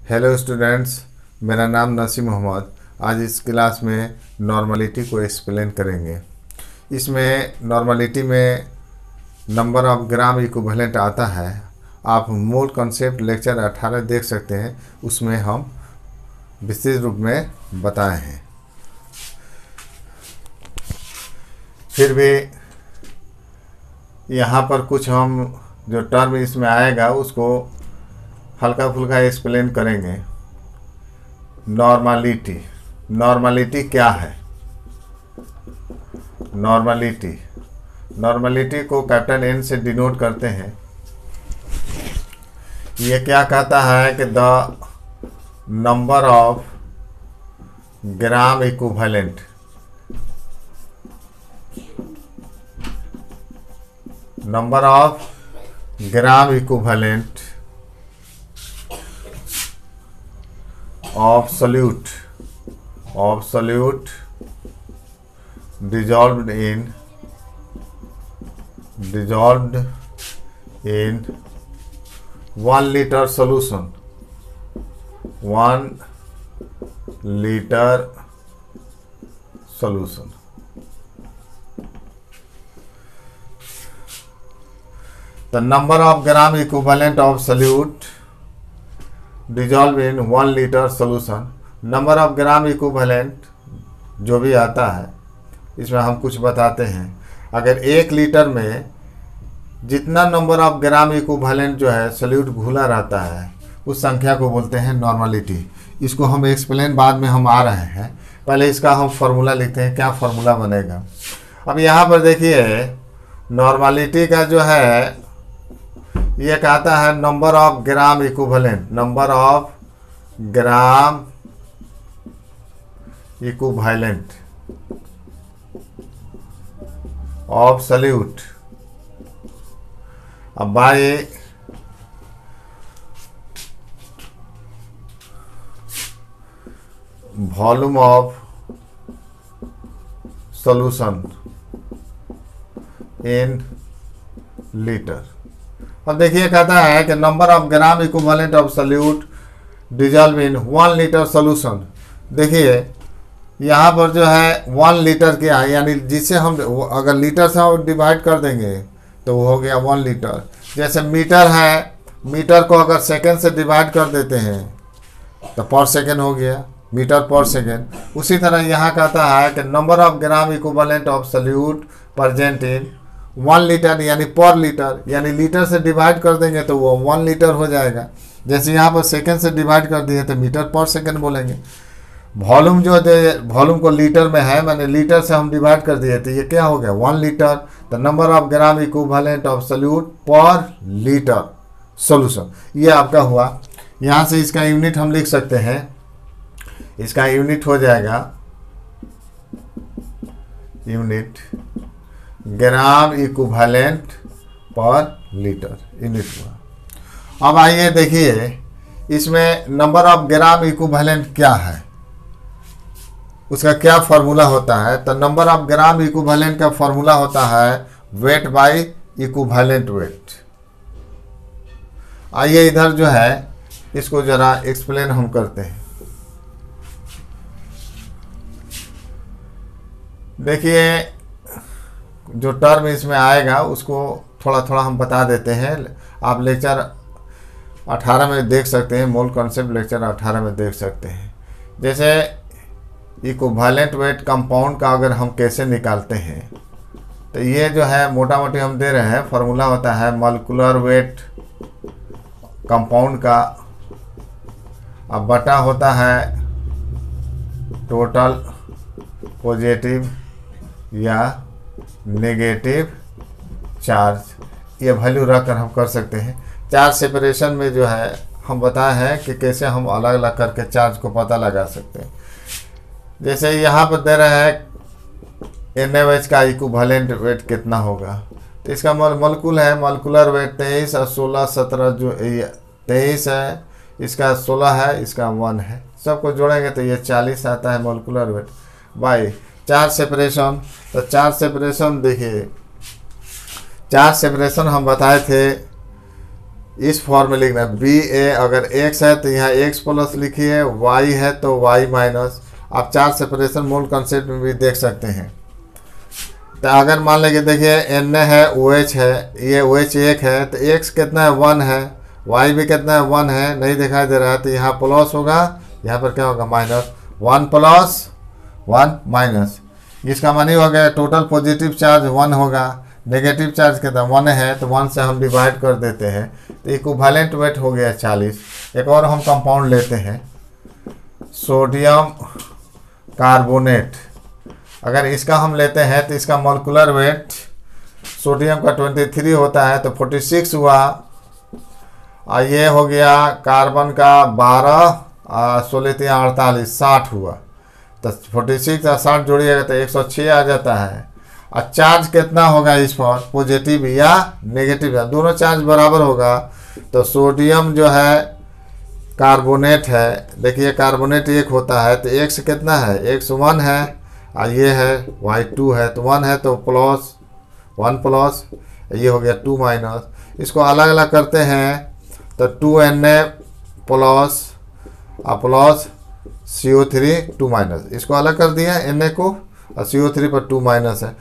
Hello students, मेरा नाम नसीम मोहम्मद। आज इस क्लास में नॉर्मलिटी को एक्सप्लेन करेंगे। इसमें नॉर्मलिटी में नंबर ऑफ ग्राम इक्विवेलेंट आता है। आप मूल कॉन्सेप्ट लेक्चर 18 देख सकते हैं, उसमें हम विशेष रूप में बताए हैं। फिर भी यहाँ पर कुछ हम जो टर्म इसमें आएगा उसको हल्का फुल्का एक्सप्लेन करेंगे। नॉर्मलिटी क्या है? नॉर्मलिटी को कैपिटल N से डिनोट करते हैं। ये क्या कहता है कि the number of gram equivalent of solute dissolved in 1 liter solution, 1 liter solution। The number of gram equivalent of solute dissolved in 1 liter solution। Number of gram equivalent जो भी आता है इसमें हम कुछ बताते हैं। अगर 1 लीटर में जितना नंबर ऑफ ग्राम इक्विवेलेंट जो है सोल्यूट घुला रहता है उस संख्या को बोलते हैं नॉर्मलिटी। इसको हम एक्सप्लेन बाद में हम आ रहे हैं, पहले इसका हम फार्मूला लिखते हैं। क्या फार्मूला बनेगा? अब यहाँ पर देखिए, नॉर्मलिटी का जो है ये कहता है number of gram equivalent of solute by volume of solution in litre. अब देखिए कहता है कि number of gram equivalent of solute dissolve in 1 litre solution. देखिए यहाँ पर जो है 1 लीटर क्या है, यानी जिसे हम अगर लीटर से हम डिवाइड कर देंगे तो वो हो गया 1 लीटर। जैसे मीटर है, मीटर को अगर सेकेंड से डिवाइड कर देते हैं तो पर सेकेंड हो गया, मीटर पर सेकेंड। उसी तरह यहाँ कहता है कि number of gram equivalent of solute present in 1 litre, यानी पर लीटर, यानी लीटर से डिवाइड कर देंगे तो वो 1 लीटर हो जाएगा। जैसे यहाँ पर सेकेंड से डिवाइड कर दिए तो मीटर पर सेकेंड बोलेंगे। वॉल्यूम जो वॉल्यूम को लीटर में है, मैंने लीटर से हम डिवाइड कर दिए तो ये क्या हो गया 1 litre. The number of gram equivalent of solute पर लीटर सोल्यूशन, ये आपका हुआ। यहाँ से इसका यूनिट हम लिख सकते हैं, इसका यूनिट हो जाएगा यूनिट ग्राम इक्विवेलेंट पर लीटर, यूनिट हुआ। अब आइए देखिए इसमें नंबर ऑफ ग्राम इक्विवेलेंट क्या है, उसका क्या फार्मूला होता है। तो नंबर ऑफ ग्राम इक्विवेलेंट का फार्मूला होता है वेट बाय इक्विवेलेंट वेट। आइए इधर जो है इसको जरा एक्सप्लेन हम करते हैं। देखिए जो टर्म इसमें आएगा उसको थोड़ा थोड़ा हम बता देते हैं। आप लेक्चर 18 में देख सकते हैं, मूल कॉन्सेप्ट लेक्चर 18 में देख सकते हैं। जैसे इक्विवेलेंट वेट कंपाउंड का अगर हम कैसे निकालते हैं तो ये जो है मोटा मोटी हम दे रहे हैं, फार्मूला होता है मॉलिक्यूलर वेट कंपाउंड का, अब बटा होता है टोटल पॉजिटिव या नेगेटिव चार्ज। ये वैल्यू रखकर हम कर सकते हैं। चार्ज सेपरेशन में जो है हम बताए हैं कि कैसे हम अलग अलग करके चार्ज को पता लगा सकते हैं। जैसे यहाँ पर दे रहे हैं NaOH का इक्विवेलेंट वेट कितना होगा, तो इसका मॉलिक्यूल है मॉलिक्यूलर वेट 23 और 16 17 जो 23 है, इसका 16 है, इसका 1 है, सबको जोड़ेंगे तो ये 40 आता है molecular weight by charge separation. तो चार्ज सेपरेशन देखिए, चार्ज सेपरेशन हम बताए थे इस फॉर्म में लिखना है बी ए, अगर x है तो यहाँ x प्लस लिखिए, y है तो y माइनस। आप चार्ज सेपरेशन मोल कॉन्सेप्ट में भी देख सकते हैं। तो अगर मान लीजिए देखिए Na है, OH है, ये OH 1 है तो x कितना है 1 है, y भी कितना है 1 है, नहीं दिखाई दे रहा है तो यहाँ प्लस होगा, यहाँ पर क्या होगा माइनस, 1 प्लस 1 माइनस। इसका मानी हो गया टोटल पॉजिटिव चार्ज 1 होगा, नेगेटिव चार्ज कितना 1 है तो 1 से हम डिवाइड कर देते हैं तो इक्विवेलेंट वेट हो गया 40। एक और हम कंपाउंड लेते हैं सोडियम कार्बोनेट। अगर इसका हम लेते हैं तो इसका मोलिकुलर वेट सोडियम का 23 होता है तो 46 हुआ, और ये हो गया कार्बन का 12, 16 48 60 हुआ। तो 46 और 60 जोड़िएगा तो 106 आ जाता है। और चार्ज कितना होगा इस पर, पॉजिटिव या नेगेटिव, दोनों चार्ज बराबर होगा। तो सोडियम जो है कार्बोनेट है, देखिए कार्बोनेट 1 होता है तो x कितना है, x 1 है, और ये है y 2 है, तो 1 है तो प्लस 1 प्लस, ये हो गया 2 माइनस। इसको अलग अलग करते हैं तो 2Na plus plus CO3 2 minus, इसको अलग कर दिया Na को, और CO3 पर 2 माइनस है।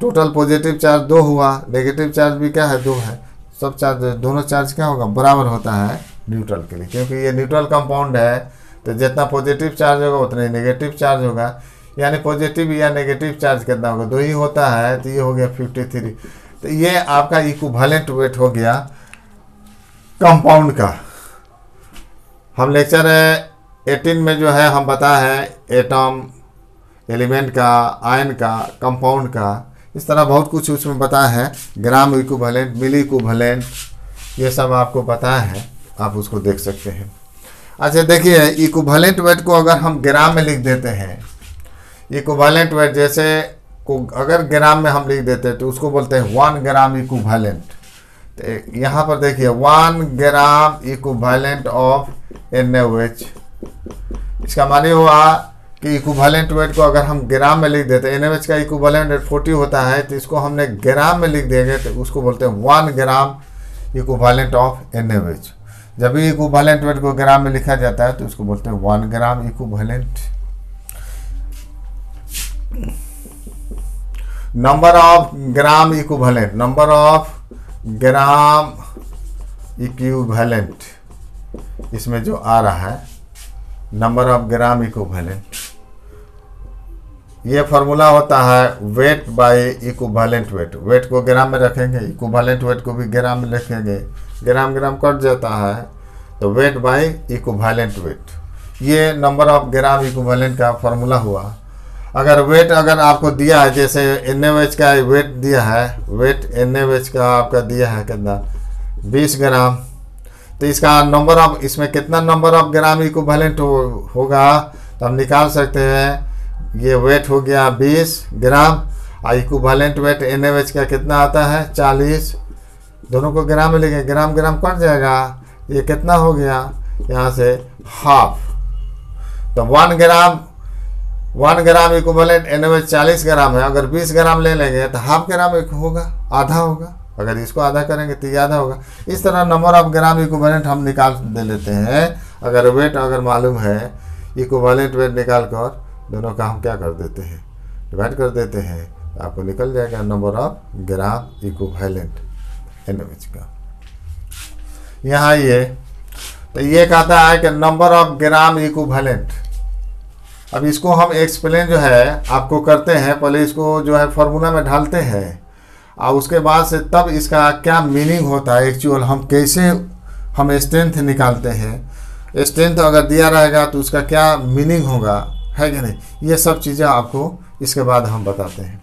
टोटल पॉजिटिव चार्ज 2 हुआ, नेगेटिव चार्ज भी क्या है 2 है। सब चार्ज, दोनों चार्ज क्या होगा बराबर होता है न्यूट्रल के लिए, क्योंकि ये न्यूट्रल कंपाउंड है तो जितना पॉजिटिव चार्ज होगा उतना ही नेगेटिव चार्ज होगा। यानी पॉजिटिव या नेगेटिव चार्ज कितना होगा, 2 ही होता है, तो ये हो गया 53। तो ये आपका इक्विवेलेंट वेट हो गया कंपाउंड का। हम लेक्चर 18 में जो है हम बताए हैं एटम, एलिमेंट का, आयन का, कंपाउंड का, इस तरह बहुत कुछ उसमें बताया है। ग्राम इक्विवेलेंट, मिली इक्विवेलेंट, ये सब आपको बताया है, आप उसको देख सकते हैं। अच्छा देखिए इक्विवेलेंट वेट को अगर हम ग्राम में लिख देते हैं, इक्विवेलेंट वेट जैसे को अगर ग्राम में हम लिख देते हैं तो उसको बोलते हैं 1 ग्राम इक्विवेलेंट। तो यहाँ पर देखिए 1 ग्राम इक्विवेलेंट ऑफ NaOH, इसका माने हुआ कि इक्विवेलेंट वेट को अगर हम ग्राम में लिख देते हैं, NaOH का इक्विवेलेंट वेट 40 होता है तो इसको हमने ग्राम में लिख देंगे तो उसको बोलते हैं 1 ग्राम इक्विवेलेंट ऑफ NaOH। जब भी इक्विवेलेंट वेट को ग्राम में लिखा जाता है तो उसको बोलते हैं 1 gram equivalent. Number of gram equivalent, number of gram equivalent, इसमें जो आ रहा है नंबर ऑफ ग्राम इक्विवेलेंट, ये फार्मूला होता है weight by equivalent weight. Weight को ग्राम में रखेंगे, इक्विवेलेंट वेट को भी ग्राम में रखेंगे, ग्राम ग्राम कट जाता है तो वेट बाय इक्विवेलेंट वेट, ये नंबर ऑफ ग्राम इक्विवेलेंट का फार्मूला हुआ। अगर वेट अगर आपको दिया है, जैसे NaOH का वेट दिया है, वेट NaOH का आपका दिया है कितना 20 ग्राम, तो इसका नंबर ऑफ, इसमें कितना नंबर ऑफ ग्राम इक्विवेलेंट होगा तो हम निकाल सकते हैं। ये वेट हो गया 20 ग्राम और इक्विवेलेंट वेट NaOH का कितना आता है 40, दोनों को ग्राम में लेंगे, ग्राम ग्राम कट जाएगा, ये कितना हो गया यहाँ से हाफ। तो 1 ग्राम इक्विवेलेंट NaOH 40 ग्राम है, अगर 20 ग्राम ले लेंगे तो हाफ ग्राम होगा, आधा होगा, अगर इसको आधा करेंगे तो ये आधा होगा। इस तरह नंबर ऑफ ग्राम इक्विवेलेंट हम निकाल दे लेते हैं। अगर वेट अगर मालूम है, इक्विवेलेंट वेट निकाल कर दोनों का हम क्या कर देते हैं, डिवाइड कर देते हैं, तो आपको निकल जाएगा number of gram equivalent NaOH का। यहाँ ये तो ये कहता है कि नंबर ऑफ ग्राम इक्विवेलेंट। अब इसको हम एक्सप्लेन जो है आपको करते हैं, पहले इसको जो है फार्मूला में ढालते हैं और उसके बाद से तब इसका क्या मीनिंग होता है एक्चुअल, हम कैसे हम स्ट्रेंथ निकालते हैं, स्ट्रेंथ अगर दिया रहेगा तो उसका क्या मीनिंग होगा, है कि नहीं, ये सब चीज़ें आपको इसके बाद हम बताते हैं।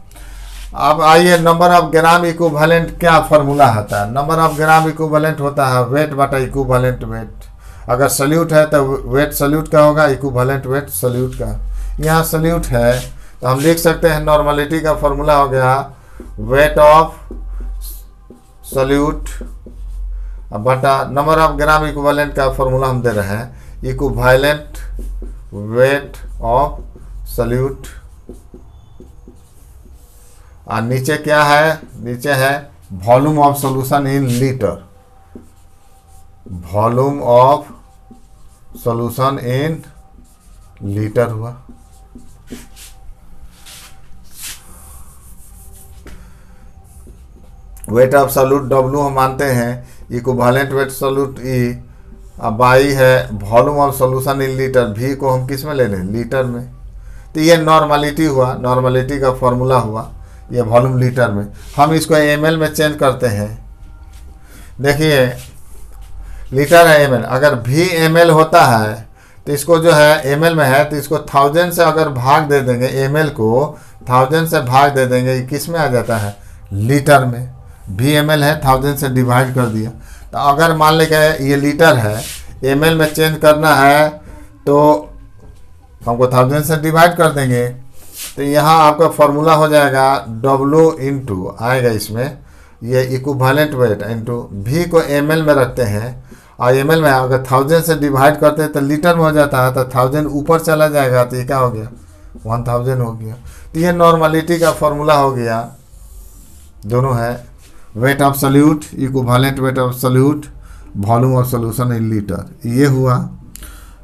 अब आइए नंबर ऑफ ग्राम इक्विवेलेंट क्या फार्मूला होता है। नंबर ऑफ ग्राम इक्विवेलेंट होता है वेट बटा इक्विवेलेंट वेट। अगर सल्यूट है तो वेट सल्यूट का होगा, इक्विवेलेंट वेट सल्यूट का। यहाँ सल्यूट है तो हम लिख सकते हैं नॉर्मलिटी का फॉर्मूला हो गया वेट ऑफ सल्यूट बटा नंबर ऑफ ग्राम इक्विवेलेंट का फॉर्मूला हम दे रहे हैं इक्विवेलेंट वेट ऑफ सल्यूट। और नीचे क्या है, नीचे है volume of solution in litre. Volume of solution in litre हुआ। वेट ऑफ सॉल्यूट W हम मानते हैं, इक्विवेलेंट वेट सॉल्यूट E, अब बाई है volume of solution in litre, V को हम किस में ले लें, लीटर में। तो ये नॉर्मलिटी हुआ, नॉर्मलिटी का फॉर्मूला हुआ, ये वॉल्यूम लीटर में। हम इसको ml में चेंज करते हैं। देखिए लीटर है ml, अगर V ml होता है तो इसको जो है ml में है तो इसको 1000 से अगर भाग दे देंगे, ml को 1000 से भाग दे देंगे, ये किस में आ जाता है, लीटर में। V ml है, 1000 से डिवाइड कर दिया। तो अगर मान लें कि ये लीटर है, ml में चेंज करना है तो हमको 1000 से डिवाइड कर देंगे। तो यहाँ आपका फॉर्मूला हो जाएगा W इंटू आएगा इसमें ये इक्विवेलेंट वेट इंटू V को ml में रखते हैं और ml में अगर 1000 से डिवाइड करते हैं तो लीटर में हो जाता है, तो 1000 ऊपर चला जाएगा तो ये क्या हो गया, 1000 हो गया। तो ये नॉर्मलिटी का फॉर्मूला हो गया, दोनों है weight of solute, equivalent weight of solute, volume of solution in litre. ये हुआ।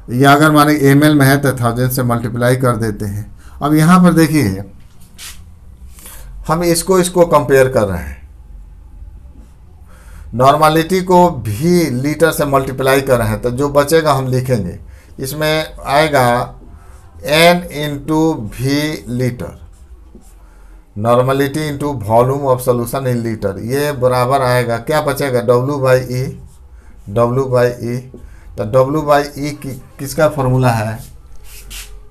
ये अगर माने ml में है तो 1000 से मल्टीप्लाई कर देते हैं। अब यहाँ पर देखिए हम इसको कंपेयर कर रहे हैं, नॉर्मलिटी को भी लीटर से मल्टीप्लाई कर रहे हैं, तो जो बचेगा हम लिखेंगे, इसमें आएगा n into V litre, normality into volume of solution in litre, ये बराबर आएगा, क्या बचेगा, W by E, W by E। तो W बाई E किसका फॉर्मूला है,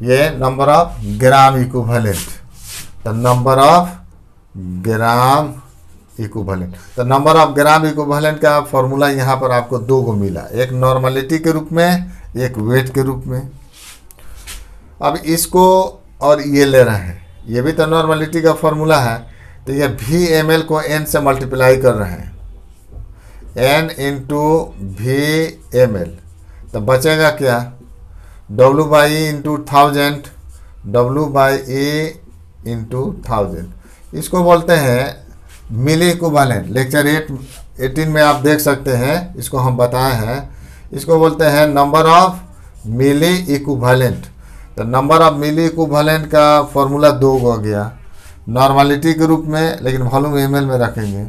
ये नंबर ऑफ ग्राम इक्विवेलेंट, तो नंबर ऑफ ग्राम इक्विवेलेंट। तो नंबर ऑफ ग्राम इक्विवेलेंट का फॉर्मूला यहाँ पर आपको दो को मिला, एक नॉर्मलिटी के रूप में, एक वेट के रूप में। अब इसको और ये ले रहे हैं, ये भी तो नॉर्मलिटी का फॉर्मूला है, तो ये V ml को n से मल्टीप्लाई कर रहे हैं, n इंटू V ml, तो बचेगा क्या, W by E into 1000, W by E into 1000। इसको बोलते हैं मिली इक्विवेलेंट। लेक्चर 18 में आप देख सकते हैं, इसको हम बताए हैं, इसको बोलते हैं नंबर ऑफ मिली इक्विवेलेंट। तो नंबर ऑफ मिली इक्विवेलेंट का फॉर्मूला दो हो गया, नॉर्मलिटी के रूप में लेकिन वॉल्यूम ml में रखेंगे,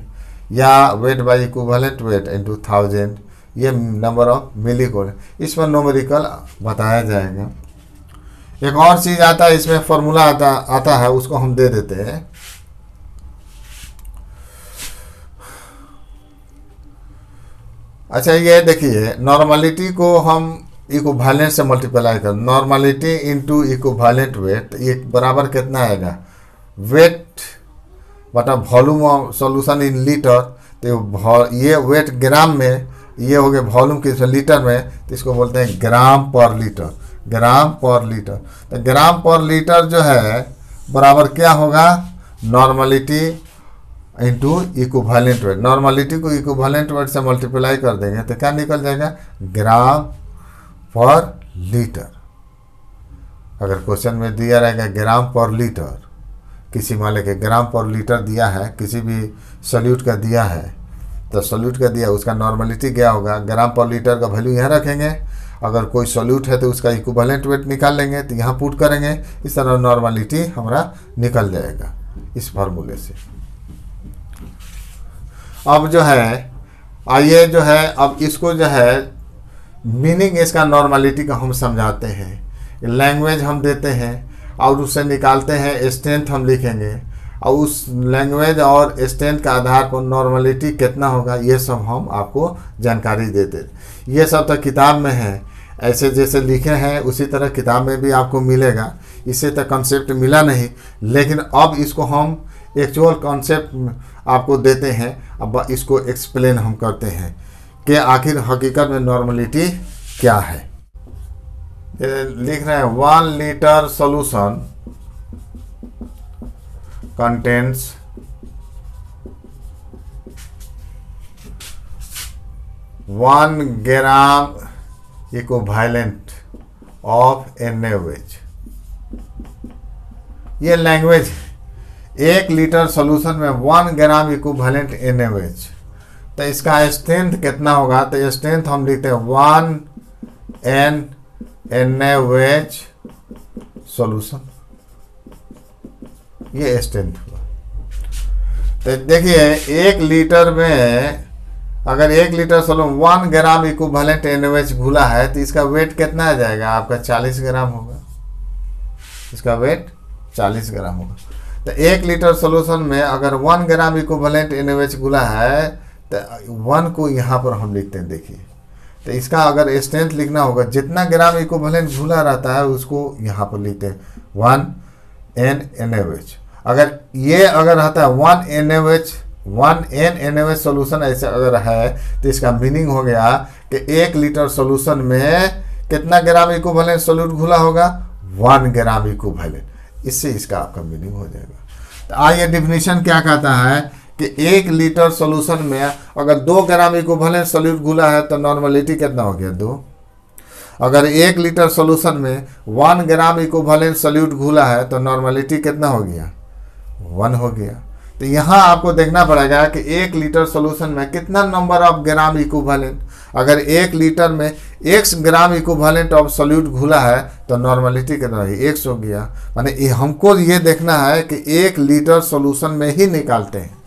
या wait by equivalent weight into 1000, ये नंबर ऑफ मिली इक्विवेलेंट। इसमें न्यूमेरिकल बताया जाएगा। एक और चीज़ आता है इसमें, फॉर्मूला आता है, उसको हम दे देते हैं। अच्छा ये देखिए, नॉर्मलिटी को हम इक्विवेलेंट से मल्टीप्लाई कर, नॉर्मलिटी इंटू इक्विवेलेंट वेट, ये बराबर कितना आएगा, वेट बटा volume of solution in litre. तो ये वेट ग्राम में, ये हो गया वॉल्यूम किस लीटर में, तो इसको बोलते हैं ग्राम पर लीटर, ग्राम पर लीटर। तो ग्राम पर लीटर जो है बराबर क्या होगा, normality into equivalent weight. Normality को इक्विवेलेंट वेट से मल्टीप्लाई कर देंगे तो क्या निकल जाएगा, ग्राम पर लीटर। अगर क्वेश्चन में दिया रहेगा ग्राम पर लीटर, किसी मान लेके ग्राम पर लीटर दिया है, किसी भी सॉल्यूट का दिया है, तो सॉल्यूट का दिया उसका नॉर्मलिटी क्या होगा, ग्राम पर लीटर का वैल्यू यहाँ रखेंगे, अगर कोई सॉल्यूट है तो उसका इक्विवेलेंट वेट निकाल लेंगे, तो यहाँ पुट करेंगे, इस तरह नॉर्मलिटी हमारा निकल जाएगा इस फार्मूले से। अब जो है आइए जो है, अब इसको जो है मीनिंग इसका नॉर्मलिटी का हम समझाते हैं। लैंग्वेज हम देते हैं और उससे निकालते हैं स्ट्रेंथ हम लिखेंगे, और उस लैंग्वेज और स्ट्रेंथ का आधार पर नॉर्मलिटी कितना होगा, ये सब हम आपको जानकारी देते। ये सब तो किताब में है, ऐसे जैसे लिखे हैं उसी तरह किताब में भी आपको मिलेगा, इससे तक कॉन्सेप्ट मिला नहीं, लेकिन अब इसको हम एक्चुअल कॉन्सेप्ट आपको देते हैं। अब इसको एक्सप्लेन हम करते हैं कि आखिर हकीकत में नॉर्मलिटी क्या है। लिख रहे हैं 1 litre solution contains 1 gram equivalent of NaOH। ये लैंग्वेज है, 1 लीटर सॉल्यूशन में 1 ग्राम इक्विवेलेंट NaOH। तो इसका स्ट्रेंथ कितना होगा, तो स्ट्रेंथ हम लिखते हैं 1 NaOH सॉल्यूशन, ये स्ट्रेंथ हुआ। तो देखिए 1 लीटर में अगर 1 litre solution 1 gram equivalent NaOH घुला है तो इसका वेट कितना आ जाएगा आपका 40 ग्राम होगा, इसका वेट 40 ग्राम होगा। तो 1 लीटर सोल्यूशन में अगर 1 ग्राम इक्विवेलेंट NaOH घुला है तो 1 को यहाँ पर हम लिखते हैं। देखिए तो इसका अगर स्ट्रेंथ लिखना होगा, जितना ग्राम इक्विवेलेंट घुला रहता है उसको यहाँ पर लिखते हैं 1 NaOH। अगर ये अगर रहता है 1 NaOH सॉल्यूशन ऐसे अगर है तो इसका मीनिंग हो गया कि 1 लीटर सॉल्यूशन में कितना ग्राम इक्विवेलेंट सॉल्यूट घुला होगा, 1 ग्राम इक्विवेलेंट। इससे इसका आपका मीनिंग हो जाएगा। तो आइए डिफिनीशन क्या कहता है कि 1 लीटर सॉल्यूशन में अगर 2 ग्राम इक्विवेलेंट सॉल्यूट घुला है तो नॉर्मलिटी कितना हो गया 2। अगर 1 लीटर सॉल्यूशन में 1 ग्राम इक्विवेलेंट सॉल्यूट घुला है तो नॉर्मलिटी कितना हो गया 1 हो गया। तो यहाँ आपको देखना पड़ेगा कि 1 लीटर सॉल्यूशन में कितना नंबर ऑफ ग्राम इक्विवेलेंट। अगर 1 लीटर में 1 ग्राम इक्विवेलेंट ऑफ सॉल्यूट घुला है तो नॉर्मलिटी कितना है 1 हो गया। माने हमको ये देखना है कि 1 लीटर सॉल्यूशन में ही निकालते हैं।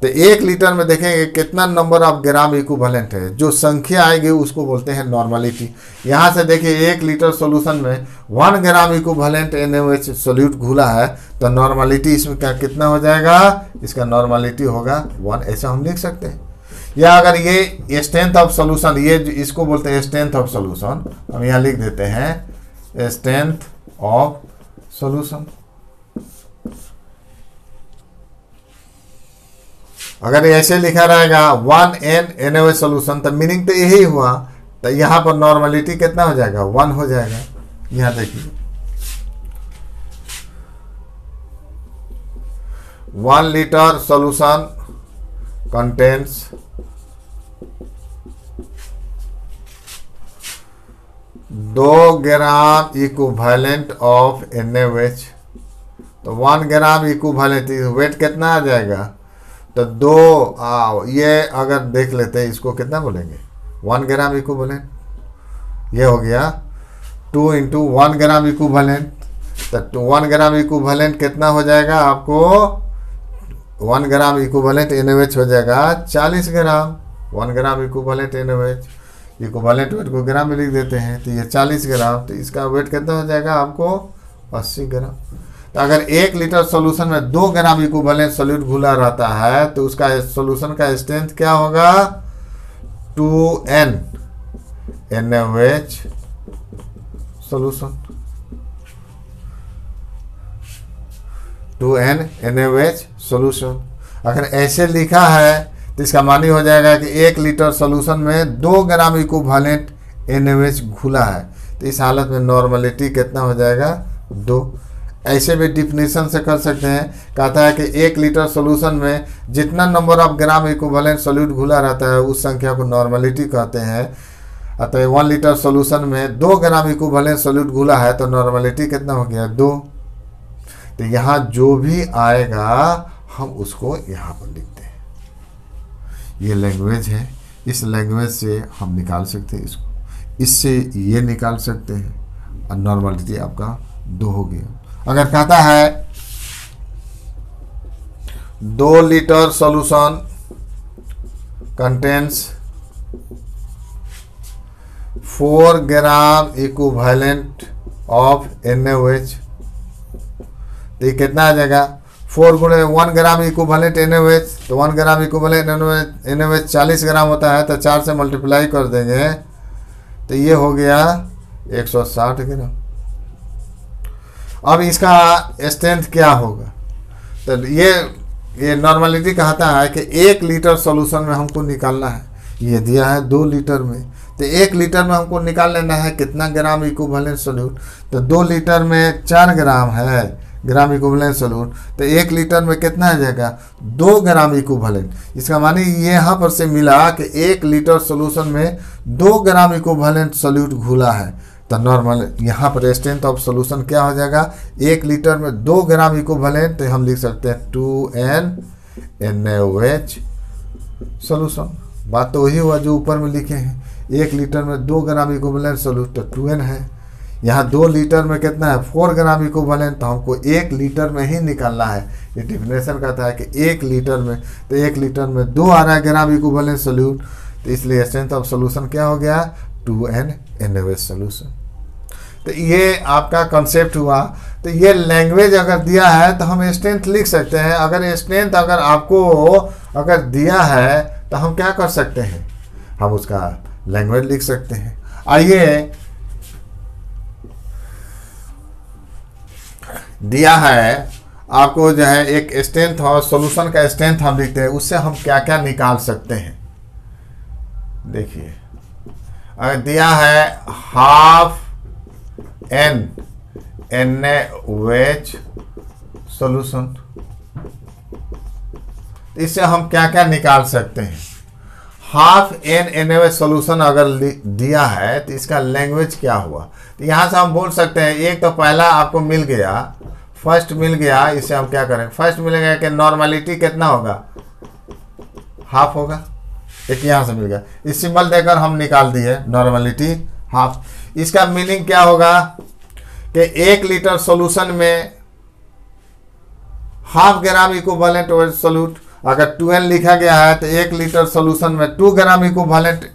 तो 1 लीटर में देखेंगे कितना नंबर ऑफ ग्राम इक्विवेलेंट है, जो संख्या आएगी उसको बोलते हैं नॉर्मलिटी। यहाँ से देखिए 1 लीटर सॉल्यूशन में 1 ग्राम इक्विवेलेंट NaOH सॉल्यूट घुला है तो नॉर्मलिटी इसमें क्या कितना हो जाएगा, इसका नॉर्मलिटी होगा 1, ऐसा हम लिख सकते हैं। या अगर ये स्ट्रेंथ ऑफ सॉल्यूशन, ये इसको बोलते हैं स्ट्रेंथ ऑफ सॉल्यूशन, हम यहाँ लिख देते हैं स्ट्रेंथ ऑफ सॉल्यूशन। अगर ऐसे लिखा रहेगा 1 NaOH सॉल्यूशन तो मीनिंग तो यही हुआ। तो यहाँ पर नॉर्मलिटी कितना हो जाएगा 1 हो जाएगा। यहाँ देखिए 1 litre solution contains 2 gram equivalent of NaOH। तो 1 ग्राम इक्विवेलेंट वेट कितना आ जाएगा, तो 2 ये अगर देख लेते हैं इसको कितना बोलेंगे 1 ग्राम इक्विवेलेंट, ये हो गया 2 × 1 ग्राम इक्विवेलेंट। तो 1 ग्राम इक्विवेलेंट कितना हो जाएगा आपको, 1 ग्राम इक्विवेलेंट NaOH हो जाएगा 40 ग्राम। 1 gram equivalent NaOH, equivalent weight को ग्राम में लिख देते हैं तो ये 40 ग्राम। तो इसका वेट कितना हो जाएगा आपको 80 ग्राम। तो अगर 1 लीटर सॉल्यूशन में 2 ग्राम इक्विवेलेंट सॉल्यूट घुला रहता है तो उसका सॉल्यूशन का स्ट्रेंथ क्या होगा 2N NaOH solution, 2N NaOH solution. अगर ऐसे लिखा है तो इसका मानी हो जाएगा कि 1 लीटर सॉल्यूशन में 2 ग्राम इक्विवेलेंट NaOH घुला है। तो इस हालत में नॉर्मलिटी कितना हो जाएगा 2। ऐसे भी डिफिनीशन से कर सकते हैं। कहता है कि 1 लीटर सॉल्यूशन में जितना number of gram equivalent solute घुला रहता है उस संख्या को नॉर्मलिटी कहते हैं। अतः 1 लीटर सॉल्यूशन में 2 ग्राम इक्विवेलेंट सॉल्यूट घुला है तो नॉर्मलिटी कितना हो गया 2। तो यहाँ जो भी आएगा हम उसको यहाँ पर लिखते हैं। ये लैंग्वेज है, इस लैंग्वेज से हम निकाल सकते हैं इसको, इससे ये निकाल सकते हैं और नॉर्मलिटी आपका 2 हो गया। अगर कहता है 2 litre solution contains 4 gram equivalent of NaOH, तो ये कितना आ जाएगा 4 × 1 ग्राम इक्विवेलेंट NaOH। तो 1 ग्राम इक्विवेलेंट NaOH 40 ग्राम होता है तो 4 से मल्टीप्लाई कर देंगे तो ये हो गया 160 ग्राम। अब इसका स्ट्रेंथ क्या होगा, तो ये नॉर्मलिटी कहता है कि 1 लीटर सॉल्यूशन में हमको निकालना है, ये दिया है 2 लीटर में, तो 1 लीटर में हमको निकाल लेना है कितना ग्राम इक्विवेलेंट सॉल्यूट। तो 2 लीटर में 4 ग्राम है ग्राम इक्विवेलेंट सॉल्यूट, तो 1 लीटर में कितना आ जाएगा 2 ग्राम इक्विवेलेंट। इसका माने ये यहाँ पर से मिला कि 1 लीटर सॉल्यूशन में 2 ग्राम इक्विवेलेंट सॉल्यूट घुला है। तो नॉर्मल यहाँ पर स्ट्रेंथ ऑफ सॉल्यूशन क्या हो जाएगा 1 लीटर में 2 ग्राम इक्विवेलेंट, तो हम लिख सकते हैं 2N NaOH सोल्यूशन। बात तो वही हुआ जो ऊपर में लिखे हैं, 1 लीटर में 2 ग्राम इक्विवेलेंट सोल्यूट, तो 2n है। यहाँ 2 लीटर में कितना है, 4 ग्राम इक्विवेलेंट, तो हमको 1 लीटर में ही निकालना है। ये डिफिनेशन कहता है कि 1 लीटर में, तो 1 लीटर में 2 आ रहा है ग्राम इक्विवेलेंट सोल्यूट, तो इसलिए स्ट्रेंथ ऑफ सोल्यूशन क्या हो गया, 2n NaOH सोल्यूशन। तो ये आपका कंसेप्ट हुआ। तो ये लैंग्वेज अगर दिया है तो हम स्ट्रेंथ लिख सकते हैं। अगर स्ट्रेंथ अगर आपको अगर दिया है तो हम क्या कर सकते हैं, हम उसका लैंग्वेज लिख सकते हैं। आइए, दिया है आपको जो है एक स्ट्रेंथ और सॉल्यूशन का स्ट्रेंथ हम लिखते हैं, उससे हम क्या क्या निकाल सकते हैं। देखिए, अगर दिया है हाफ n NaOH सॉल्यूशन, इससे हम क्या क्या निकाल सकते हैं। हाफ n NaOH सॉल्यूशन अगर दिया है तो इसका लैंग्वेज क्या हुआ, तो यहाँ से हम बोल सकते हैं, एक तो पहला आपको मिल गया, फर्स्ट मिल गया, इससे हम क्या करें, फर्स्ट मिल गया कि नॉर्मलिटी कितना होगा, हाफ होगा, एक यहाँ से मिल गया, इस सिंबल देकर हम निकाल दिए नॉर्मलिटी हाफ। इसका मीनिंग क्या होगा कि 1 लीटर सॉल्यूशन में हाफ ग्राम इक्विवेलेंट सोल्यूट, अगर 2n लिखा गया है तो 1 लीटर सॉल्यूशन में 2 ग्राम इक्विवेलेंट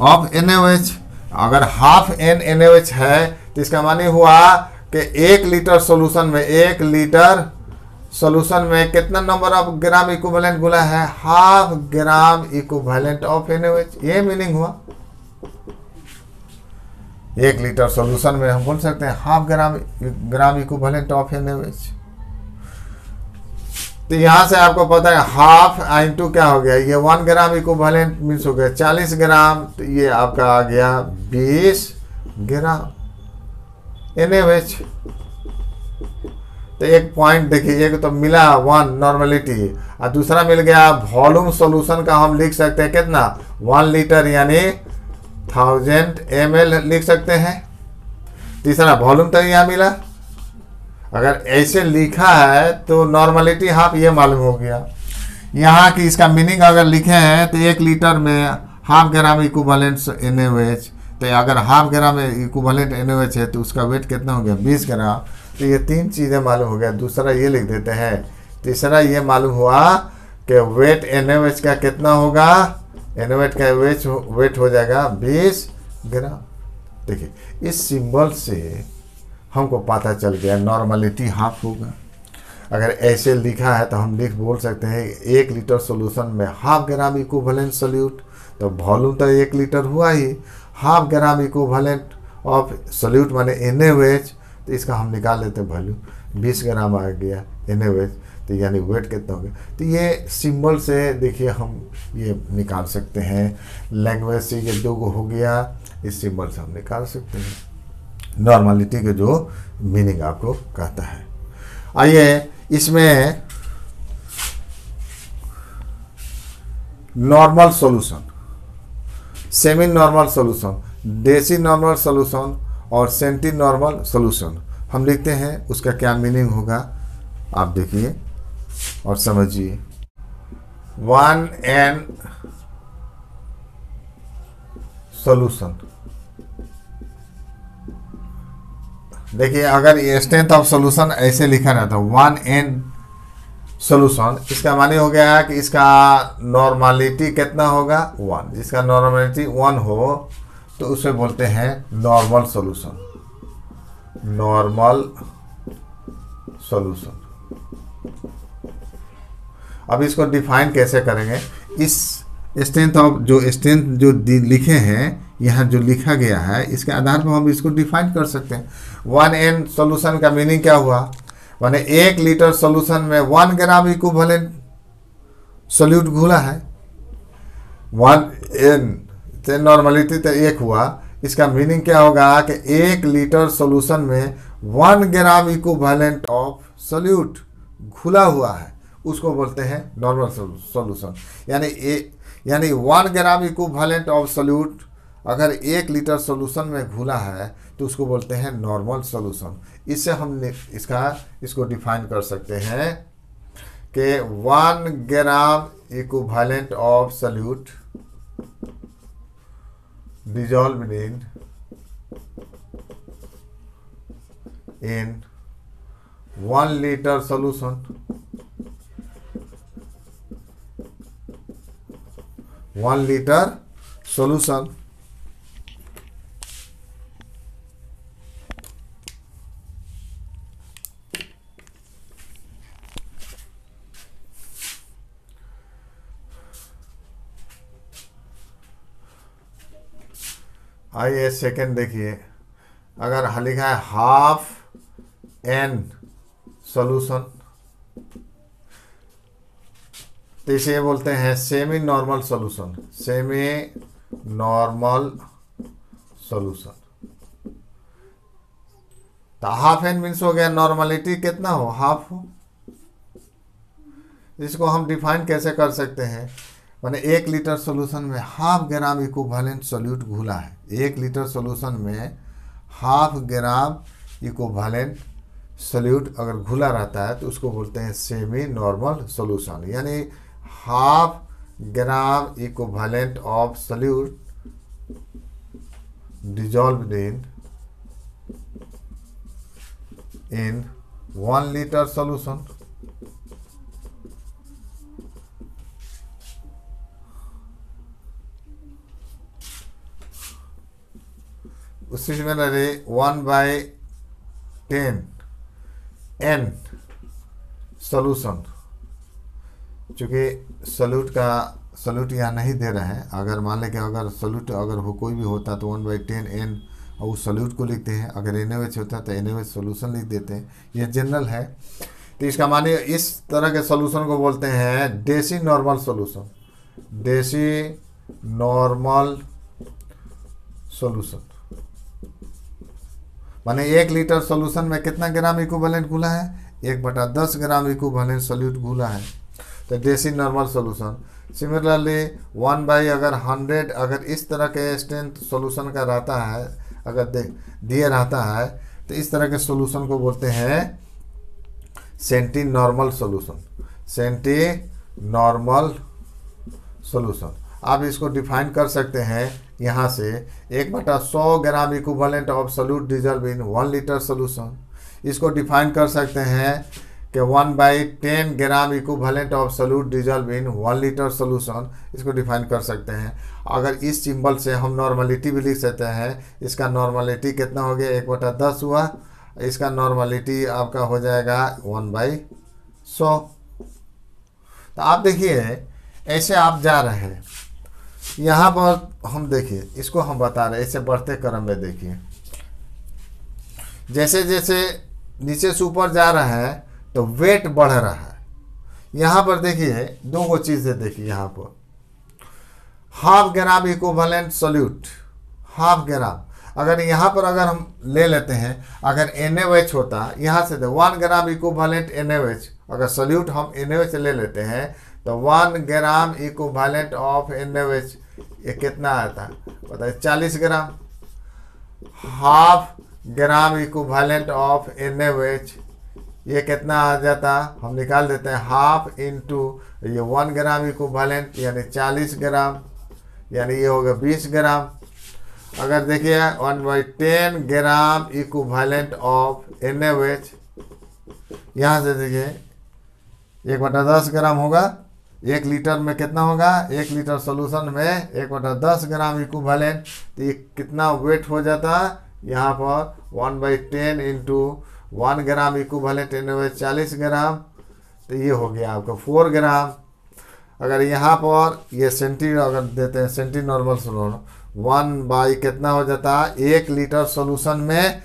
ऑफ NaOH। अगर हाफ n NaOH है तो इसका माने हुआ कि 1 लीटर सॉल्यूशन में, 1 लीटर सॉल्यूशन में कितना नंबर ऑफ ग्राम इक्विवेलेंट गुना है, half gram equivalent of NaOH, ये मीनिंग हुआ। 1 लीटर सॉल्यूशन में हम बोल सकते हैं half gram equivalent of NaOH। तो यहाँ से आपको पता है हाफ इंटू क्या हो गया, ये 1 ग्राम इक्विवेलेंट मीन्स हो गया 40 ग्राम, तो ये आपका आ गया 20 ग्राम NaOH। तो एक पॉइंट देखिए, एक तो मिला 1 नॉर्मलिटी और दूसरा मिल गया वॉल्यूम सॉल्यूशन का, हम लिख सकते हैं कितना, 1 लीटर यानी 1000 ml लिख सकते हैं। तीसरा वॉल्यूम तो यहाँ मिला, अगर ऐसे लिखा है तो नॉर्मलिटी हाफ ये मालूम हो गया। यहाँ की इसका मीनिंग अगर लिखे हैं तो 1 लीटर में हाफ ग्राम इक्विवेलेंट NaOH, तो अगर हाफ ग्राम इक्विवेलेंट NaOH है तो उसका वेट कितना हो गया, 20 ग्राम। तो ये 3 चीज़ें मालूम हो गया। दूसरा ये लिख देते हैं, तीसरा ये मालूम हुआ कि वेट NaOH का कितना होगा, NaOH का वेट हो जाएगा 20 ग्राम। देखिए, इस सिंबल से हमको पता चल गया नॉर्मलिटी हाफ होगा। अगर ऐसे लिखा है तो हम बोल सकते हैं 1 लीटर सॉल्यूशन में हाफ ग्राम इक्विवेलेंट सोल्यूट, तो वॉल्यूम तो 1 लीटर हुआ ही, half gram equivalent of solute माने NaOH, तो इसका हम निकाल लेते हैं वैल्यू, 20 ग्राम आ गया NaOH, तो यानी वेट कितना हो गया। तो ये सिंबल से देखिए हम ये निकाल सकते हैं। लैंग्वेज से ये 2 हो गया, इस सिंबल से हम निकाल सकते हैं नॉर्मलिटी के जो मीनिंग आपको कहता है। आइए, इसमें normal solution, semi normal solution, deci normal solution और सेंटी नॉर्मल सॉल्यूशन हम लिखते हैं, उसका क्या मीनिंग होगा आप देखिए और समझिए। 1n सॉल्यूशन, देखिए अगर ये स्ट्रेंथ ऑफ सॉल्यूशन ऐसे लिखा रहता 1n सॉल्यूशन, इसका माने हो गया कि इसका नॉर्मलिटी कितना होगा 1, जिसका नॉर्मलिटी 1 हो तो उसे बोलते हैं नॉर्मल सॉल्यूशन, नॉर्मल सॉल्यूशन। अब इसको डिफाइन कैसे करेंगे, इस स्ट्रेंथ ऑफ जो लिखे हैं, यहाँ जो लिखा गया है इसके आधार पर हम इसको डिफाइन कर सकते हैं। 1n सॉल्यूशन का मीनिंग क्या हुआ, माने 1 लीटर सॉल्यूशन में 1 ग्राम इक्विवेलेंट सोल्यूट घुला है, 1n से नॉर्मलिटी तो 1 हुआ, इसका मीनिंग क्या होगा कि 1 लीटर सॉल्यूशन में 1 ग्राम इक्विवेलेंट ऑफ सोल्यूट घुला हुआ है, उसको बोलते हैं नॉर्मल सॉल्यूशन। यानी 1 ग्राम इक्विवेलेंट ऑफ सोल्यूट अगर 1 लीटर सॉल्यूशन में घुला है तो उसको बोलते हैं नॉर्मल सॉल्यूशन। इससे हम इसको डिफाइन कर सकते हैं कि 1 gram equivalent of solute dissolved in 1 liter solution, 1 liter solution आइए सेकेंड देखिए, अगर लिखा है हाफ एन सॉल्यूशन तो इसे बोलते हैं semi normal solution, semi normal solution. तो हाफ एन मीन्स हो गया नॉर्मलिटी कितना हो, हाफ हो। इसको हम डिफाइन कैसे कर सकते हैं, माने 1 लीटर सॉल्यूशन में हाफ ग्राम इक्विवेलेंट सॉल्यूट घुला है। 1 लीटर सॉल्यूशन में हाफ ग्राम इक्विवेलेंट सॉल्यूट अगर घुला रहता है तो उसको बोलते हैं सेमी नॉर्मल सॉल्यूशन, यानी half gram equivalent of solute dissolved in 1 litre solution. उसी में रहे 1/10 n सॉल्यूशन, चूँकि सॉल्यूट यहाँ नहीं दे रहे हैं। अगर मान लें कि अगर सॉल्यूट अगर हो कोई भी होता तो 1/10 n और उस सॉल्यूट को लिखते हैं। अगर NaOH होता तो NaOH सॉल्यूशन लिख देते हैं। ये जनरल है। तो इसका माने इस तरह के सॉल्यूशन को बोलते हैं देसी नॉर्मल सॉल्यूशन, देसी नॉर्मल सॉल्यूशन। माने 1 लीटर सॉल्यूशन में कितना ग्राम इक्विवेलेंट घुला है, 1/10 ग्राम इक्विवेलेंट सॉल्यूट घुला है, तो देसी नॉर्मल सॉल्यूशन। सिमिलरली 1/100 अगर इस तरह के स्ट्रेंथ सॉल्यूशन का रहता है, अगर दिए रहता है तो इस तरह के सॉल्यूशन को बोलते हैं centi normal solution, centi normal solution. आप इसको डिफाइन कर सकते हैं यहाँ से 1/100 gram equivalent of solute dissolve in 1 litre solution. इसको डिफाइन कर सकते हैं कि 1/10 gram equivalent of solute dissolve in 1 litre solution. इसको डिफाइन कर सकते हैं। अगर इस सिंबल से हम नॉर्मलिटी भी लिख सकते हैं। इसका नॉर्मलिटी कितना हो गया, 1/10 हुआ। इसका नॉर्मलिटी आपका हो जाएगा 1/100। तो आप देखिए ऐसे आप जा रहे हैं, यहाँ पर हम देखिए इसको हम बता रहे हैं, ऐसे बढ़ते क्रम में देखिए जैसे जैसे नीचे से ऊपर जा रहा है तो वेट बढ़ रहा है। यहाँ पर देखिए दो चीज़ें देखिए, यहाँ पर half gram equivalent solute, half gram. अगर यहाँ पर अगर हम ले लेते हैं, अगर NaOH होता यहाँ से 1 ग्राम इक्विवेलेंट NaOH, अगर सॉल्यूट हम NaOH ले लेते हैं तो 1 ग्राम इक्विवेलेंट ऑफ NaOH ये कितना आता है बताइए, 40 gram. Half gram equivalent of NaOH ये कितना आ जाता, हम निकाल देते हैं हाफ इंटू ये 1 ग्राम इक्विवेलेंट यानी 40 ग्राम, यानी ये होगा 20 ग्राम। अगर देखिए 1/10 ग्राम इक्विवेलेंट ऑफ NaOH, यहाँ से देखिए 1/10 ग्राम होगा। 1 लीटर में कितना होगा, 1 लीटर सॉल्यूशन में 1/10 ग्राम इक्विवेलेंट, तो ये कितना वेट हो जाता है यहाँ पर 1/10 इंटू 1 ग्राम इक्विवेलेंट NaOH 40 ग्राम, तो ये हो गया आपका 4 ग्राम। अगर यहाँ पर ये सेंटी अगर देते हैं सेंटी नॉर्मल सॉल्यूशन 1 कितना हो जाता है, 1 लीटर सॉल्यूशन में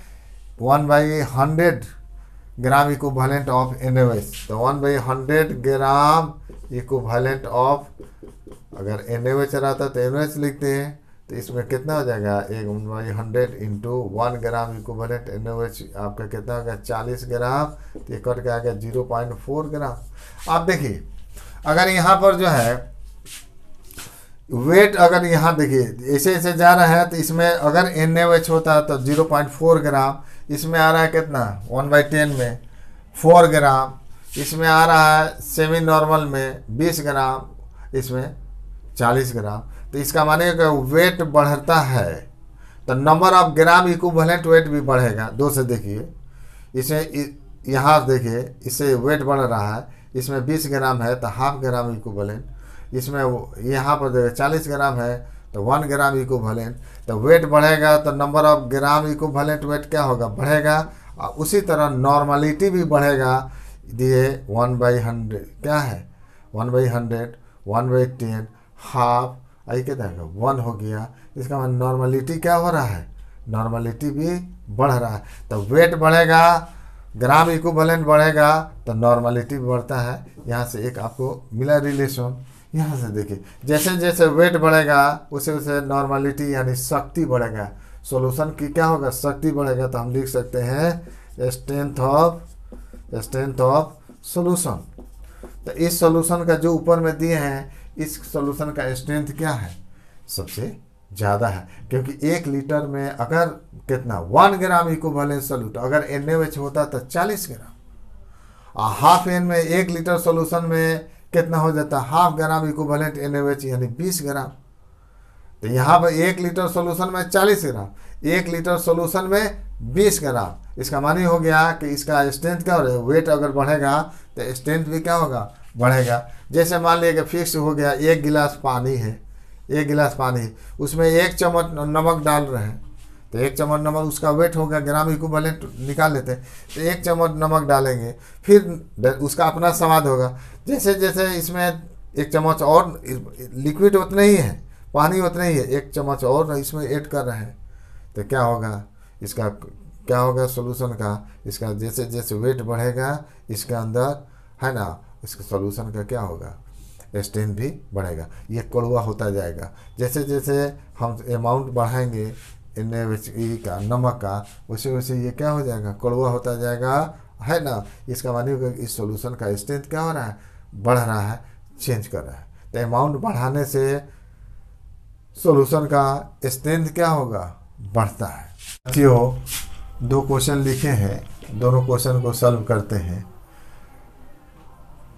1/100 ग्राम इक्विवेलेंट ऑफ NaOH, तो 1/100 ग्राम इक्विवेलेंट ऑफ, अगर NaOH रहता तो NaOH लिखते हैं, तो इसमें कितना हो जाएगा 1/100 इंटू 1 ग्राम इक्विवेलेंट NaOH आपका कितना होगा 40 ग्राम, तो ये कट के आ गया 0.4 ग्राम। आप देखिए अगर यहाँ पर जो है वेट, अगर यहाँ देखिए ऐसे ऐसे जा रहा है तो इसमें अगर NaOH होता तो 0.4 ग्राम, इसमें आ रहा है कितना 1/10 में 4 ग्राम, इसमें आ रहा है सेमी नॉर्मल में 20 ग्राम, इसमें 40 ग्राम। तो इसका माने कि वेट बढ़ता है तो number of gram equivalent weight भी बढ़ेगा। दो से देखिए, इसमें यहाँ देखिए इससे वेट बढ़ रहा है, इसमें 20 ग्राम है तो हाफ ग्राम इक्विवेलेंट, इसमें यहाँ पर देखिए 40 ग्राम है तो 1 ग्राम इक्विवेलेंट। तो वेट बढ़ेगा तो number of gram equivalent weight क्या होगा, बढ़ेगा। और उसी तरह नॉर्मलिटी भी बढ़ेगा। दिए 1/100 क्या है, 1/100, 1/10, हाफ, आई कितना है 1 हो गया। इसका मतलब नॉर्मलिटी क्या हो रहा है, नॉर्मलिटी भी बढ़ रहा है। तो वेट बढ़ेगा, ग्राम इक्विवेलेंट बढ़ेगा तो नॉर्मलिटी भी बढ़ता है। यहाँ से एक आपको मिला रिलेशन। यहाँ से देखिए जैसे जैसे वेट बढ़ेगा उसे उसे नॉर्मलिटी यानी शक्ति बढ़ेगा, सॉल्यूशन की क्या होगा, शक्ति बढ़ेगा। तो हम लिख सकते हैं स्ट्रेंथ ऑफ सॉल्यूशन। तो इस सॉल्यूशन का जो ऊपर में दिए हैं, इस सॉल्यूशन का स्ट्रेंथ क्या है, सबसे ज़्यादा है। क्योंकि 1 लीटर में अगर कितना 1 ग्राम इक्विवेलेंट सॉल्यूट अगर NaOH होता तो 40 ग्राम, और हाफ एन में 1 लीटर सॉल्यूशन में कितना हो जाता, हाफ ग्राम इक्विवेलेंट NaOH यानी 20 ग्राम। तो यहाँ पर 1 लीटर सॉल्यूशन में 40 ग्राम, 1 लीटर सॉल्यूशन में 20 ग्राम। इसका मानी हो गया कि इसका स्ट्रेंथ क्या हो रहा है, वेट अगर बढ़ेगा तो स्ट्रेंथ भी क्या होगा, बढ़ेगा। जैसे मान लिया कि फिक्स हो गया 1 गिलास पानी है, 1 गिलास पानी, उसमें 1 चम्मच नमक डाल रहे हैं तो 1 चम्मच नमक उसका वेट हो गया, ग्राम इक्विवेलेंट निकाल लेते हैं। तो 1 चम्मच नमक डालेंगे, फिर उसका अपना स्वाद होगा। जैसे जैसे इसमें 1 चम्मच और लिक्विड उतना ही है, पानी उतना ही है, 1 चम्मच और इसमें ऐड कर रहे हैं तो क्या होगा, इसका क्या होगा सॉल्यूशन का, इसका जैसे जैसे वेट बढ़ेगा इसके अंदर है ना, इसके सॉल्यूशन का क्या होगा, स्ट्रेंथ भी बढ़ेगा। ये कड़वा होता जाएगा। जैसे जैसे हम अमाउंट बढ़ाएंगे NaOH का, नमक का, वैसे वैसे ये क्या हो जाएगा, कड़वा होता जाएगा, है ना। इसका मानिए इस सॉल्यूशन का स्ट्रेंथ क्या हो रहा है, बढ़ रहा है, चेंज कर रहा है। तो अमाउंट बढ़ाने से सॉल्यूशन का स्ट्रेंथ क्या होगा, बढ़ता है। साथियों 2 क्वेश्चन लिखे हैं, दोनों क्वेश्चन को सॉल्व करते हैं।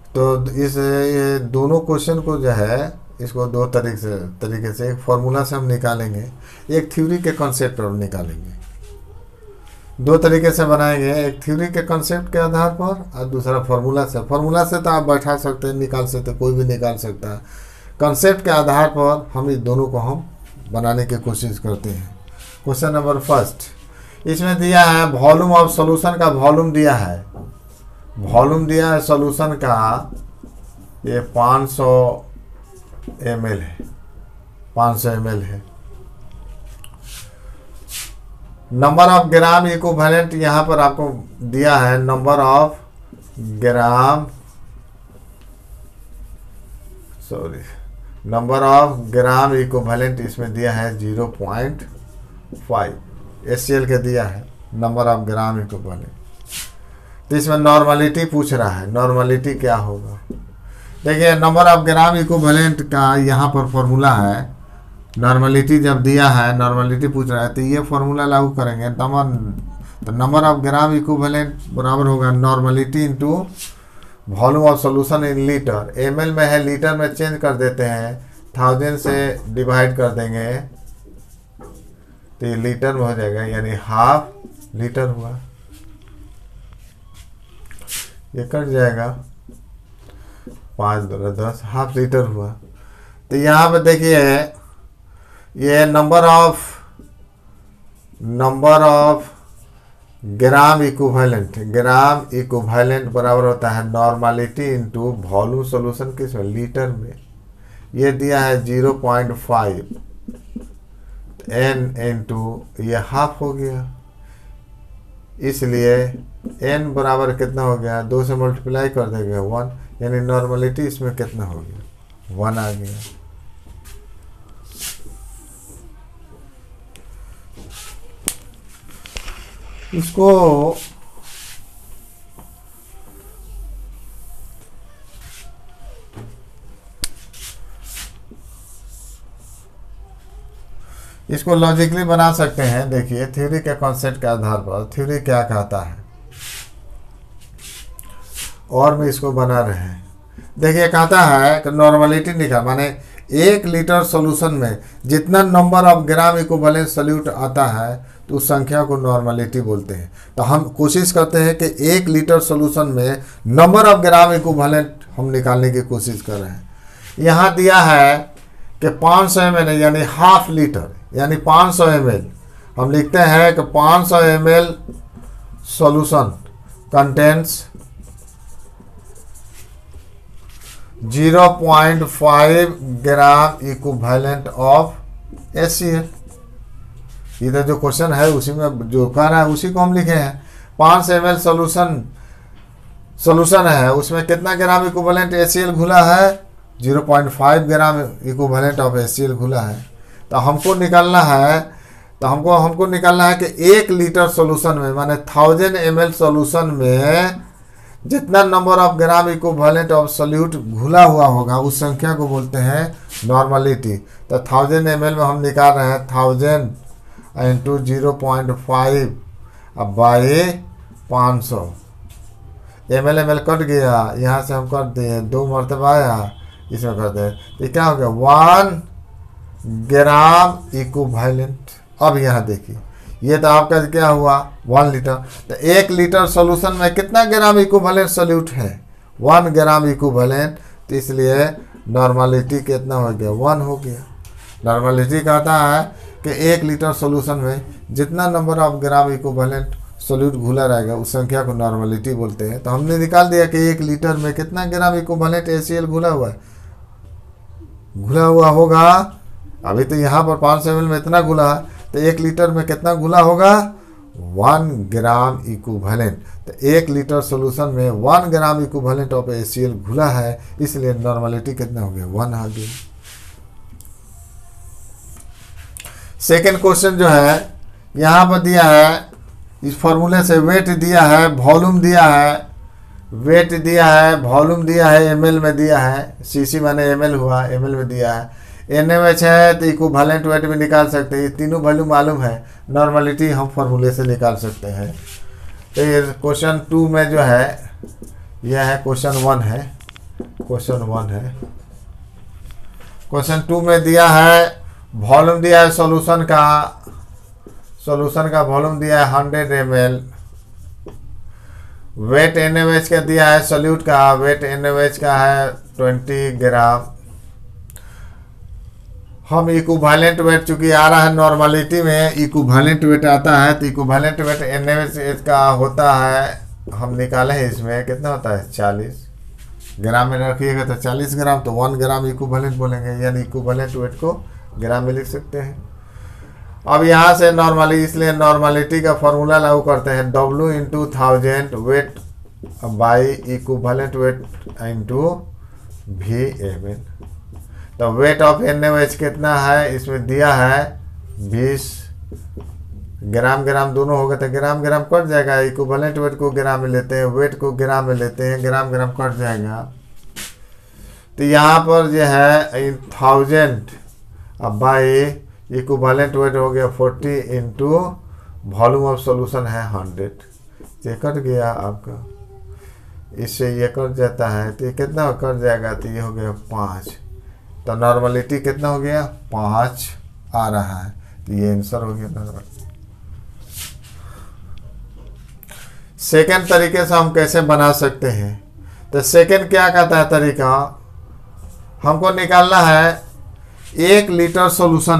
तो इस ये दोनों क्वेश्चन को जो है इसको 2 तरीके से एक फार्मूला से हम निकालेंगे, एक थ्योरी के कॉन्सेप्ट पर निकालेंगे। 2 तरीके से बनाएंगे, एक थ्योरी के कॉन्सेप्ट के आधार पर और दूसरा फार्मूला से। फार्मूला से तो आप बैठा सकते हैं, निकाल सकते हैं, कोई भी निकाल सकता है। कॉन्सेप्ट के आधार पर हम इस दोनों को हम बनाने की कोशिश करते हैं। क्वेश्चन नंबर 1 इसमें दिया है वॉल्यूम ऑफ सॉल्यूशन का वॉल्यूम दिया है, वॉल्यूम दिया है सॉल्यूशन का, ये 500 ml है, 500 ml है। नंबर ऑफ ग्राम इक्विवेलेंट यहाँ पर आपको दिया है, number of gram number of gram equivalent इसमें दिया है 0.5 HCl के दिया है नंबर ऑफ ग्राम इक्विवेलेंट। तो इसमें नॉर्मलिटी पूछ रहा है, नॉर्मलिटी क्या होगा। देखिए नंबर ऑफ ग्राम इक्विवेलेंट का यहाँ पर फॉर्मूला है, नॉर्मलिटी जब दिया है, नॉर्मलिटी पूछ रहा है तो ये फॉर्मूला लागू करेंगे। तो नंबर ऑफ ग्राम इक्विवेलेंट बराबर होगा normality into volume of solution in litre. ml में है, लीटर में चेंज कर देते हैं, 1000 से डिवाइड कर देंगे तो ये लीटर में हो जाएगा, यानी हाफ लीटर हुआ। ये कट जाएगा, 5 दूनी 10, हाफ लीटर हुआ। तो यहाँ पे देखिए ये नंबर ऑफ ग्राम इक्विवेलेंट बराबर होता है नॉर्मलिटी इंटू वॉल्यूम सॉल्यूशन किसमें, लीटर में। ये दिया है 0.5 n इंटू ये हाफ हो गया, इसलिए n बराबर कितना हो गया, 2 से मल्टीप्लाई कर देंगे 1, यानी नॉर्मलिटी इसमें कितना हो गया, 1 आ गया। इसको लॉजिकली बना सकते हैं। देखिए थ्योरी के कॉन्सेप्ट के आधार पर थ्योरी क्या कहता है, और में इसको बना रहे हैं। देखिए कहता है कि नॉर्मलिटी निकाल, माने 1 लीटर सॉल्यूशन में जितना number of gram equivalent solute आता है तो उस संख्या को नॉर्मलिटी बोलते हैं। तो हम कोशिश करते हैं कि 1 लीटर सॉल्यूशन में नंबर ऑफ ग्राम इक्विवेलेंट हम निकालने की कोशिश कर रहे हैं। यहाँ दिया है कि 500 ml यानी हाफ लीटर यानी 500 ml, हम लिखते हैं कि 500 ml solution contents 0.5 gram equivalent of HCl। इधर जो क्वेश्चन है उसी में जो कह रहा है उसी को हम लिखे हैं। 500 ml सॉल्यूशन है, उसमें कितना ग्राम इक्विवेलेंट HCl घुला है? 0.5 ग्राम इक्विवेलेंट ऑफ HCl घुला है। तो हमको निकालना है कि 1 लीटर सॉल्यूशन में माने 1000 ml सॉल्यूशन में जितना number of gram equivalent of solute घुला हुआ होगा उस संख्या को बोलते हैं नॉर्मलिटी। तो 1000 ml में हम निकाल रहे हैं 1000 इंटू 0.5 अब बाई 500 ml कट गया, यहाँ से हम कर दिए 2 मरतबा आया, इसमें करते हैं तो क्या हो गया 1 ग्राम इक्विवेलेंट। अब यहाँ देखिए ये तो आपका क्या हुआ 1 लीटर, तो 1 लीटर सॉल्यूशन में कितना ग्राम इक्विवेलेंट सॉल्यूट है? 1 ग्राम इक्विवेलेंट। तो इसलिए नॉर्मलिटी कितना हो गया 1 हो गया। नॉर्मलिटी कहता है कि 1 लीटर सॉल्यूशन में जितना number of gram equivalent solute घुला रहेगा उस संख्या को नॉर्मलिटी बोलते हैं। तो हमने निकाल दिया कि 1 लीटर में कितना ग्राम इक्विवेलेंट HCl घुला हुआ होगा। अभी तो यहाँ पर 500 ml में इतना घुला है, तो 1 लीटर में कितना घुला होगा 1 ग्राम इक्विवेलेंट। तो 1 लीटर सॉल्यूशन में 1 ग्राम इक्विवेलेंट ऑफ HCl घुला है, इसलिए नॉर्मलिटी कितना हो गया 1 आ गया। सेकेंड क्वेश्चन जो है यहाँ पर दिया है, इस फॉर्मूले से वेट दिया है, वॉल्यूम दिया है, वेट दिया है, वॉल्यूम दिया है, ml में दिया है, cc माने ml हुआ, ml में दिया है, NaOH है तो इक्विवेलेंट वेट भी निकाल सकते हैं। ये तीनों वैल्यू मालूम है, नॉर्मलिटी हम फॉर्मूले से निकाल सकते हैं। तो ये क्वेश्चन 2 में जो है यह है क्वेश्चन 1 है, क्वेश्चन 2 में दिया है वॉल्यूम दिया है सॉल्यूशन का वॉल्यूम दिया है 100 ml, वेट NaOH का दिया है, सॉल्यूट का वेट NaOH का है 20 ग्राम। हम इक्विवेलेंट वेट चूंकि आ रहा है नॉर्मलिटी में इक्विवेलेंट वेट आता है, तो इक्विवेलेंट वेट NaOH का होता है, हम निकाले हैं इसमें कितना होता है 40 ग्राम में रखिएगा तो 40 ग्राम, तो 1 ग्राम इक्विवेलेंट बोलेंगे, यानी इक्विवेलेंट वेट को ग्राम में लिख सकते हैं। अब यहाँ से इसलिए नॉर्मलिटी का फॉर्मूला लागू करते हैं, W into 1000 wait by equivalent weight into VmL। तो वेट ऑफ NaOH कितना है, इसमें दिया है 20 ग्राम दोनों होगा तो ग्राम कट जाएगा, इक्विवेलेंट वेट को ग्राम में लेते हैं, वेट को ग्राम में लेते हैं, ग्राम कट जाएगा। तो यहाँ पर जो है 1000 अब बाई इक्विवेलेंट वेट हो गया 40 इंटू वॉल्यूम ऑफ सॉल्यूशन है 100, ये कट गया आपका, इससे ये कट जाता है तो ये कितना कट जाएगा, तो ये हो गया 5। तो नॉर्मलिटी कितना हो गया 5 आ रहा है, तो ये आंसर हो गया नॉर्मल। सेकेंड तरीके से हम कैसे बना सकते हैं, तो सेकेंड क्या कहता है तरीका, हमको निकालना है 1 लीटर सॉल्यूशन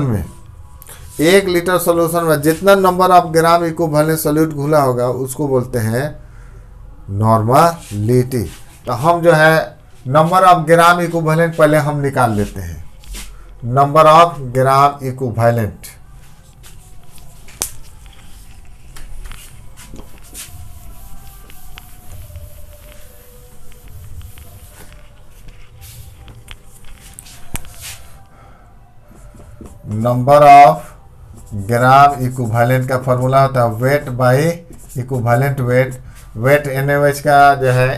में जितना number of gram equivalent solute घुला होगा उसको बोलते हैं नॉर्मलिटी। तो हम जो है नंबर ऑफ ग्राम इक्विवेलेंट पहले हम निकाल लेते हैं, number of gram equivalent. Number of gram equivalent का फॉर्मूला होता है weight by equivalent weight. Weight NaOH का जो है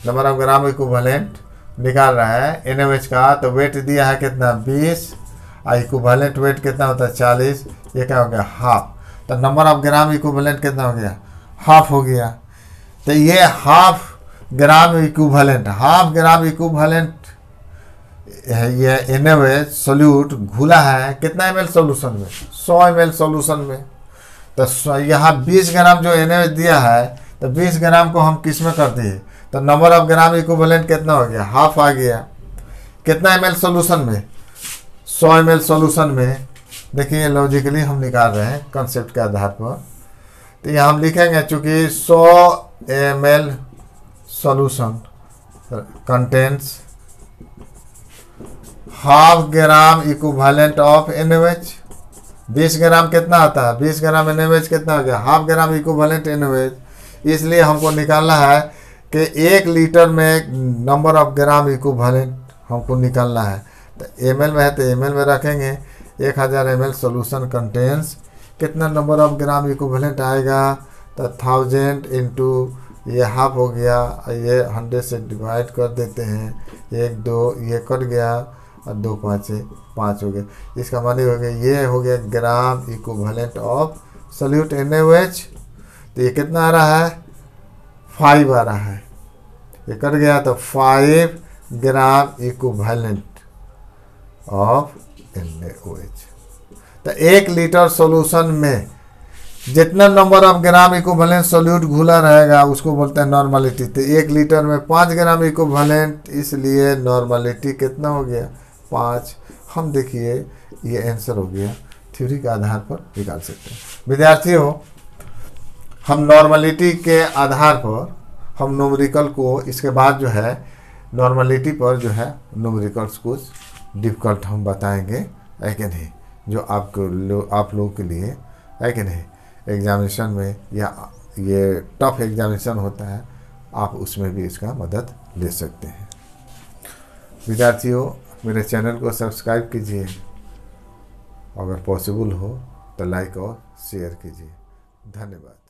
नंबर ऑफ ग्राम इक्विवेलेंट निकाल रहा है NaOH का, तो वेट दिया है कितना 20 और इक्विवेलेंट वेट कितना होता है 40, ये क्या हो गया हाफ। तो नंबर ऑफ ग्राम इक्विवेलेंट कितना हो गया हाफ हो गया। तो ये half gram equivalent, half gram equivalent ये NaOH सोल्यूट घुला है कितना ml सॉल्यूशन में, 100 ml सॉल्यूशन में। तो यहाँ 20 ग्राम जो NaOH दिया है, तो 20 ग्राम को हम किस में कर दिए, तो नंबर ऑफ ग्राम इक्विवेलेंट कितना हो गया, हाफ आ गया। कितना ml सॉल्यूशन में, 100 ml सॉल्यूशन में। देखिए लॉजिकली हम निकाल रहे हैं कंसेप्ट के आधार पर। तो यहाँ हम लिखेंगे चूँकि 100 ml solution contents half gram equivalent of NaOH। 20 ग्राम कितना आता है, 20 ग्राम NaOH कितना हो गया, हाफ ग्राम इक्विवेलेंट NaOH। इसलिए हमको निकालना है कि 1 लीटर में नंबर ऑफ ग्राम इक्विवेलेंट हमको निकालना है। तो ml में है तो ml में रखेंगे। 1000 ml सोल्यूशन कंटेंस कितना नंबर ऑफ ग्राम इक्विवेलेंट आएगा, तो 1000 इंटू ये हाफ हो गया, ये 100 से डिवाइड कर देते हैं, 1 2 ये कट गया और 2 5 5 हो गया। इसका माने हो गया ये हो गया ग्राम इक्विवेलेंट ऑफ सोल्यूट NaOH। तो ये कितना आ रहा है, 5 आ रहा है, ये कट गया तो 5 ग्राम इक्विवेलेंट ऑफ NaOH। तो 1 लीटर सॉल्यूशन में जितना number of gram equivalent solute घुला रहेगा उसको बोलते हैं नॉर्मलिटी। तो 1 लीटर में 5 ग्राम इक्विवेलेंट, इसलिए नॉर्मलिटी कितना हो गया, 5। हम देखिए ये आंसर हो गया, थ्योरी के आधार पर निकाल सकते हैं। विद्यार्थियों, हम नॉर्मलिटी के आधार पर हम न्यूमेरिकल को इसके बाद जो है नॉर्मलिटी पर जो है न्यूमेरिकल्स कुछ डिफ़िकल्ट हम बताएंगे, है कि नहीं, जो आप लोगों के लिए, है कि नहीं, एग्जामिनेशन में या ये टफ एग्जामिनेशन होता है, आप उसमें भी इसका मदद ले सकते हैं। विद्यार्थियों, मेरे चैनल को सब्सक्राइब कीजिए, अगर पॉसिबल हो तो लाइक और शेयर कीजिए। धन्यवाद।